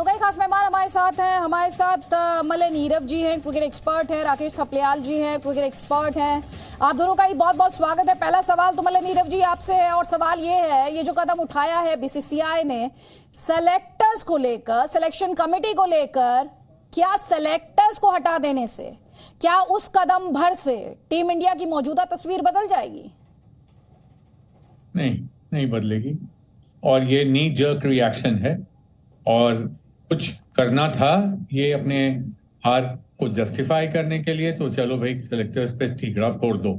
तो कई खास मेहमान हमारे साथ मलय नीरव जी हैं, क्रिकेट एक्सपर्ट हैं, राकेश थपलियाल जी हैं, क्रिकेट एक्सपर्ट हैं। आप दोनों का ही बहुत बहुत स्वागत है। पहला सवाल तो मलय नीरव जी आपसे है और सवाल ये है, ये जो कदम उठाया है बीसीसीआई ने सेलेक्टर्स को लेकर, सिलेक्शन कमेटी को लेकर, क्या सेलेक्टर्स को हटा देने से, क्या उस कदम भर से टीम इंडिया की मौजूदा तस्वीर बदल जाएगी? नहीं बदलेगी। और ये नी जर्क रिएक्शन है और कुछ करना था ये अपने हार को जस्टिफाई करने के लिए, तो चलो भाई सेलेक्टर्स पे ठीकरा फोड़ दो।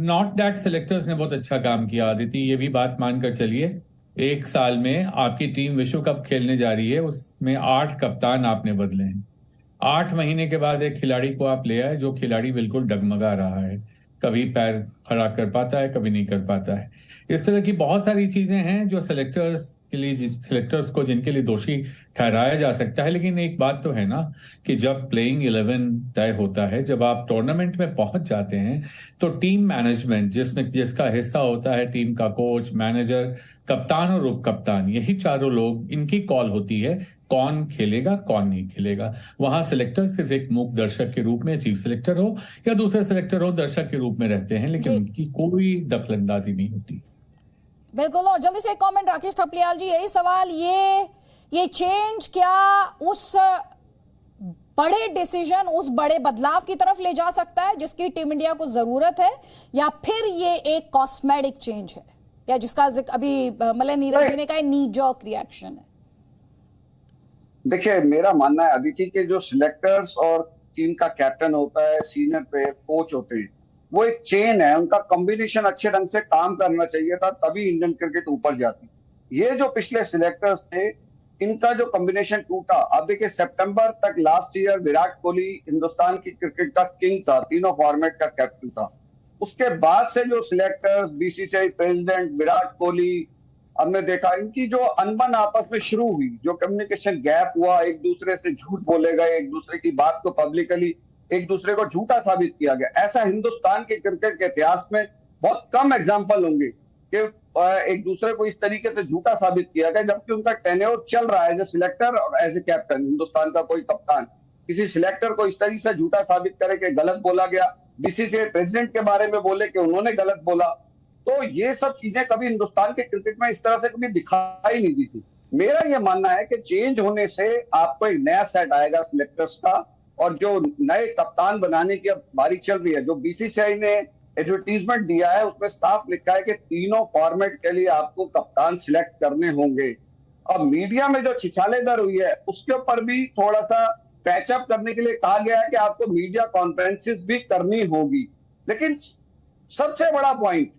नॉट दैट सेलेक्टर्स ने बहुत अच्छा काम किया आदिति, ये भी बात मानकर चलिए। एक साल में आपकी टीम विश्व कप खेलने जा रही है, उसमें 8 कप्तान आपने बदले हैं। 8 महीने के बाद एक खिलाड़ी को आप ले आए जो खिलाड़ी बिल्कुल डगमगा रहा है, कभी पैर खड़ा कर पाता है, कभी नहीं कर पाता है। इस तरह की बहुत सारी चीजें हैं जो सेलेक्टर्स को जिनके लिए दोषी ठहराया जा सकता है। लेकिन एक बात तो है ना कि जब प्लेइंग 11 तय होता है, जब आप टूर्नामेंट में पहुंच जाते हैं, तो टीम मैनेजमेंट जिसका हिस्सा होता है टीम का कोच, मैनेजर, कप्तान और उप कप्तान, यही चारों लोग, इनकी कॉल होती है कौन खेलेगा कौन नहीं खेलेगा। वहां सिलेक्टर सिर्फ एक मूक दर्शक के रूप में, चीफ सिलेक्टर हो या दूसरे सिलेक्टर हो, दर्शक के रूप में रहते हैं, लेकिन उनकी कोई दखलंदाजी नहीं होती। बिल्कुल। और जल्दी से एक कमेंट राकेश थपलियाल जी, यही सवाल, ये चेंज क्या उस बड़े डिसीजन, उस बड़े बदलाव की तरफ ले जा सकता है जिसकी टीम इंडिया को जरूरत है, या फिर ये एक कॉस्मेटिक चेंज है, या जिसका अभी मलय नीरव जी ने कहा नी जर्क रिएक्शन है? देखिए, मेरा मानना है अदिति के जो सिलेक्टर्स और टीम का कैप्टन होता है, सीनियर प्लेयर कोच होते हैं, वो एक चेन है, उनका कॉम्बिनेशन अच्छे ढंग से काम करना चाहिए था, तभी इंडियन क्रिकेट ऊपर जाती। ये जो पिछले सिलेक्टर्स थे, इनका जो कॉम्बिनेशन टूटा, आप देखिए सितंबर तक लास्ट ईयर विराट कोहली हिंदुस्तान की क्रिकेट का किंग था, तीनों फॉर्मेट का कैप्टन था। उसके बाद से जो selectors, BCCI president, Virat Kohli, हमने देखा इनकी जो अनबन आपस में शुरू हुई, जो कम्युनिकेशन गैप हुआ, एक दूसरे से झूठ बोले गए, एक दूसरे की बात को पब्लिकली एक दूसरे को झूठा साबित किया गया। ऐसा हिंदुस्तान के क्रिकेट के इतिहास में बहुत कम एग्जांपल होंगे कि एक दूसरे को इस तरीके से झूठा साबित किया गया, जबकि उनका टेन्योर चल रहा है एज ए सिलेक्टर और एज ए कैप्टन। हिंदुस्तान का कोई कप्तान किसी सिलेक्टर को इस तरीके से झूठा साबित करे कि गलत बोला गया, बीसीसीआई प्रेसिडेंट के बारे में बोले कि उन्होंने गलत बोला, तो ये सब चीजें कभी हिंदुस्तान के क्रिकेट में इस तरह से कभी दिखाई नहीं दी थी। मेरा यह मानना है कि चेंज होने से आपको एक नया सेट आएगा सिलेक्टर्स का, और जो नए कप्तान बनाने की अब बारी चल रही है, जो बीसीसीआई ने एडवर्टीजमेंट दिया है उसमें साफ लिखा है कि तीनों फॉर्मेट के लिए आपको कप्तान सिलेक्ट करने होंगे। अब मीडिया में जो छिछालेदर हुई है उसके ऊपर भी थोड़ा सा पैचअप करने के लिए कहा गया है कि आपको मीडिया कॉन्फ्रेंसेस भी करनी होगी। लेकिन सबसे बड़ा पॉइंट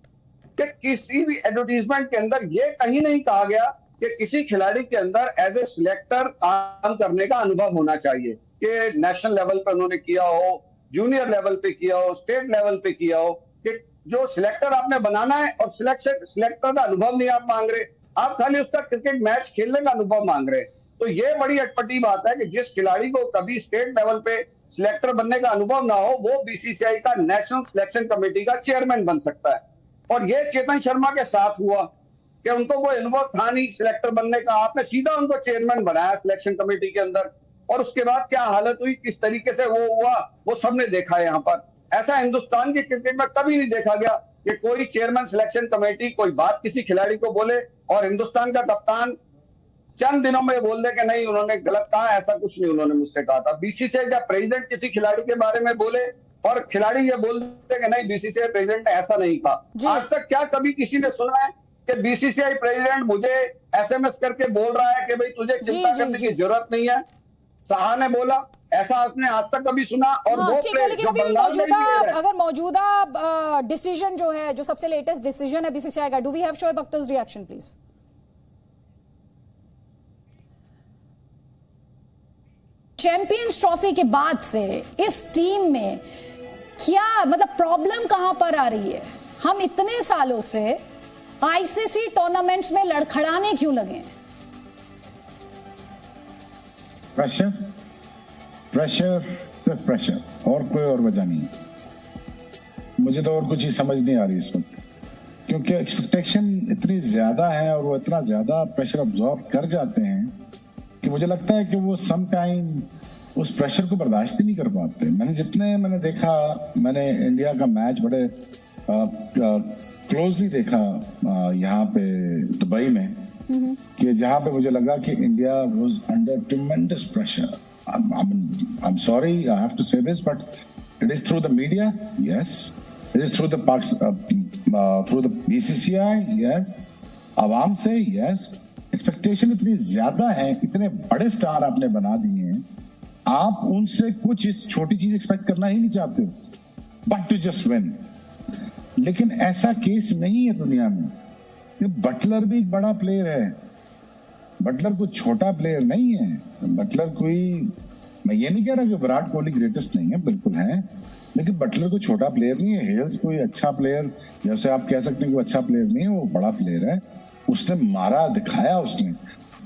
कि किसी भी एडवर्टीजमेंट के अंदर ये कहीं नहीं कहा गया कि किसी खिलाड़ी के अंदर एज ए सिलेक्टर काम करने का अनुभव होना चाहिए, कि नेशनल लेवल पे उन्होंने किया हो, जूनियर लेवल पे किया हो, स्टेट लेवल पे किया हो, कि जो सिलेक्टर आपने बनाना है और सिलेक्टर का अनुभव नहीं आप मांग रहे, आप खाली उसका क्रिकेट मैच खेलने का अनुभव मांग रहे। तो ये बड़ी अटपटी बात है कि जिस खिलाड़ी को कभी स्टेट लेवल पे सिलेक्टर बनने का अनुभव ना हो, वो बीसीसीआई का नेशनल सिलेक्शन कमेटी का चेयरमैन बन सकता है। और ये चेतन शर्मा के साथ हुआ कि उनको कोई अनुभव था नहीं सिलेक्टर बनने का, आपने सीधा उनको चेयरमैन बनाया सिलेक्शन कमेटी के अंदर, और उसके बाद क्या हालत हुई, किस तरीके से वो हुआ, वो सबने देखा है। यहाँ पर ऐसा हिंदुस्तान की क्रिकेट में कभी नहीं देखा गया कि कोई चेयरमैन सिलेक्शन कमेटी कोई बात किसी खिलाड़ी को बोले और हिंदुस्तान का कप्तान चंद दिनों में बोल दे कि नहीं उन्होंने गलत कहा, ऐसा कुछ नहीं उन्होंने मुझसे कहा था। बीसीसीआई का प्रेसिडेंट किसी खिलाड़ी के बारे में बोले और खिलाड़ी ये बोल दे कि नहीं बीसीसीआई प्रेसिडेंट ने ऐसा नहीं कहा। आज तक क्या कभी किसी ने सुना है कि बीसीसीआई प्रेसिडेंट मुझे एसएमएस करके बोल रहा है कि भाई तुझे चिंता करने की जरूरत नहीं है, साहा ने बोला, ऐसा आपने आज तक कभी सुना? और वो लेकिन अगर मौजूदा डिसीजन जो है, जो सबसे लेटेस्ट डिसीजन है बीसीसीआई का, do we have Shoaib Akhtar's reaction please? Champions Trophy के बाद से इस टीम में क्या मतलब प्रॉब्लम कहां पर आ रही है? हम इतने सालों से आईसीसी टूर्नामेंट्स में लड़खड़ाने क्यों लगे? प्रेशर, सिर्फ प्रेशर, और कोई और वजह नहीं। मुझे तो और कुछ ही समझ नहीं आ रही इस वक्त, क्योंकि एक्सपेक्टेशन इतनी ज्यादा है और वो इतना ज्यादा प्रेशर अब्सॉर्ब कर जाते हैं कि मुझे लगता है कि वो सम टाइम उस प्रेशर को बर्दाश्त ही नहीं कर पाते। मैंने देखा, मैंने इंडिया का मैच बड़े क्लोजली देखा यहाँ पे दुबई में, कि जहाँ पे मुझे लगा कि India was under tremendous pressure. I'm sorry, I have to say this, but it is through the media, yes. It is through the BCCI, yes. आवाम से, yes. एक्सपेक्टेशन इतनी ज्यादा है, इतने बड़े स्टार आपने बना दिए हैं, आप उनसे कुछ इस छोटी चीज एक्सपेक्ट करना ही नहीं चाहते हो, बट टू जस्ट विन। लेकिन ऐसा केस नहीं है दुनिया में। बटलर भी एक बड़ा प्लेयर है, बटलर कोई छोटा प्लेयर नहीं है। बटलर कोई, मैं ये नहीं कह रहा कि विराट कोहली ग्रेटेस्ट नहीं है, बिल्कुल है, लेकिन बटलर कोई छोटा प्लेयर नहीं है। हेल्स कोई अच्छा प्लेयर, जैसे आप कह सकते हैं कोई अच्छा प्लेयर नहीं है, वो बड़ा प्लेयर है, उसने मारा दिखाया उसने।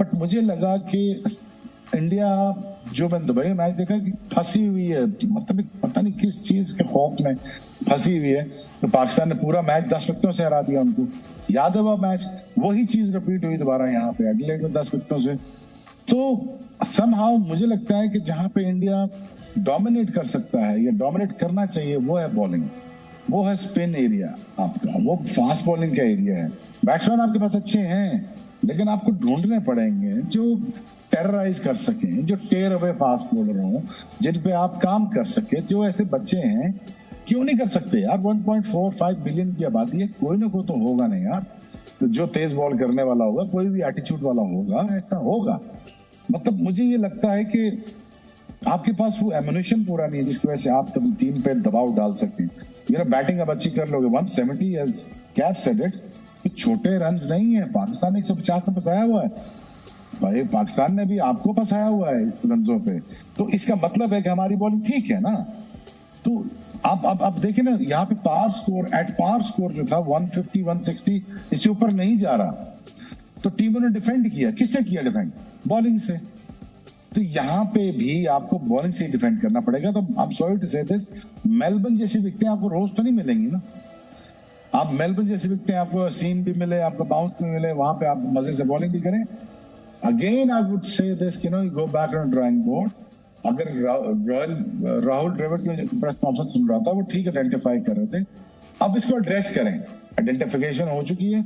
बट मुझे लगा कि इंडिया, जो मैं दुबई में मैच देखा, कि फंसी हुई है, मतलब पता नहीं किस चीज के खौफ में फंसी हुई है। तो पाकिस्तान ने पूरा मैच 10 विकेटों से हरा दिया उनको, याद है वो मैच, वही चीज रिपीट हुई दोबारा यहाँ पे एडिलेड में 10 विकेटों से। तो समहाउ मुझे लगता है कि जहां पे इंडिया डोमिनेट कर सकता है या डोमिनेट करना चाहिए, वो है बॉलिंग, वो है स्पिन एरिया आपका, वो फास्ट बॉलिंग का एरिया है। बैट्समैन आपके पास अच्छे हैं, लेकिन आपको ढूंढने पड़ेंगे जो टेरराइज कर सकें, जो टेयर अवे फास्ट बॉलर हों, जिन पे आप काम कर सके। जो ऐसे बच्चे हैं, क्यों नहीं कर सकते यार? 1.45 बिलियन की आबादी है, कोई ना कोई तो होगा नहीं यार, तो जो तेज बॉल करने वाला होगा, कोई भी एटीट्यूड वाला होगा, ऐसा होगा। मतलब मुझे ये लगता है कि आपके पास वो एमुनेशन पूरा नहीं है जिसकी वजह से आप कभी टीम पे दबाव डाल सकते हैं। बैटिंग अब अच्छी कर लोगे, 170 एज कैप सेड इट, तो छोटे रन्स नहीं है। पाकिस्तान ने 150 से फंसाया हुआ है भाई, पाकिस्तान ने भी आपको फंसाया हुआ है इस रन्सों पे। तो इसका मतलब है कि हमारी बॉलिंग ठीक है ना। तो आप देखें ना, यहाँ पे पार स्कोर जो था 150 160, इससे ऊपर नहीं जा रहा। तो टीमों ने डिफेंड किया, किससे किया डिफेंड? बॉलिंग से। तो यहाँ पे भी आपको बॉलिंग से डिफेंड करना पड़ेगा। तो आई एम सॉरी टू से दिस, मेलबर्न जैसी विकेटें आपको रोज तो नहीं मिलेंगी ना। आप मेलबर्न जैसी विकेटें आपको सीम भी मिले, आपको बाउंस भी मिले, वहां पे आप मजे से बॉलिंग भी करें। Again I would say this, you go back on drawing board. अगर राहुल द्रविड़ की प्रेस कॉन्फ्रेंस सुन रहा था, वो ठीक आइडेंटिफाई कर रहे थे, अब इसको एड्रेस करें। आइडेंटिफिकेशन हो चुकी है,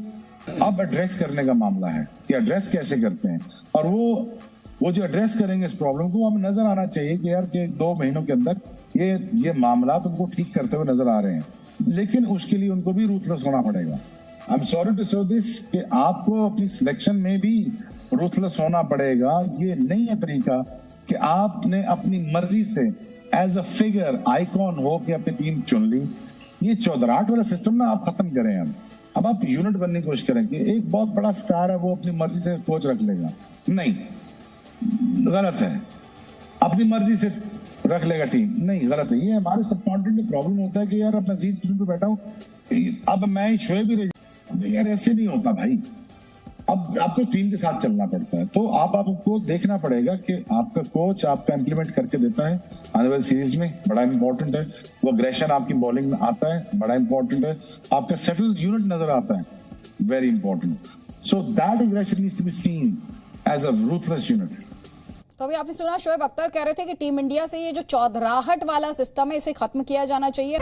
अब एड्रेस करने का मामला है कि एड्रेस कैसे करते हैं। और वो जो एड्रेस करेंगे इस प्रॉब्लम को, हमें नजर आना चाहिए कि यार कि 2 महीनों के अंदर ये मामला उनको ठीक करते हुए नजर आ रहे हैं। लेकिन उसके लिए उनको भी रूथलेस होना पड़ेगा। आई एम सॉरी टू से दिस, कि आपको अपनी सिलेक्शन में भी रूथलेस होना पड़ेगा। ये नहीं है तरीका कि आपने अपनी मर्जी से एज अ फिगर आइकॉन हो के अपनी टीम चुन ली। ये चौधराट वाला सिस्टम ना आप खत्म करें। अब आप यूनिट बनने की कोशिश करें कि एक बहुत बड़ा स्टार है, वो अपनी मर्जी से कोच रख लेगा। नहीं, गलत है। अपनी मर्जी से रख लेगा टीम, नहीं, गलत है। ये हमारे सबकॉन्टिनेंट में प्रॉब्लम होता है कि यार अपना जीत टीम पे बैठा हूं, अब मैं शोएब भी यार, ऐसे नहीं होता भाई। अब आपको टीम के साथ चलना पड़ता है। तो आपको देखना पड़ेगा कि आपका कोच आपका इंप्लीमेंट करके देता है आने वाली सीरीज में, बड़ा इंपॉर्टेंट है। वो अग्रेशन आपकी बॉलिंग में आता है, बड़ा इंपॉर्टेंट है। आपका सेटल्ड यूनिट नजर आता है, very important. So that aggression needs to be seen as a ruthless unit. तो अभी आपने सुना, शोएब अख्तर कह रहे थे कि टीम इंडिया से ये जो चौधराहट वाला सिस्टम है, इसे खत्म किया जाना चाहिए।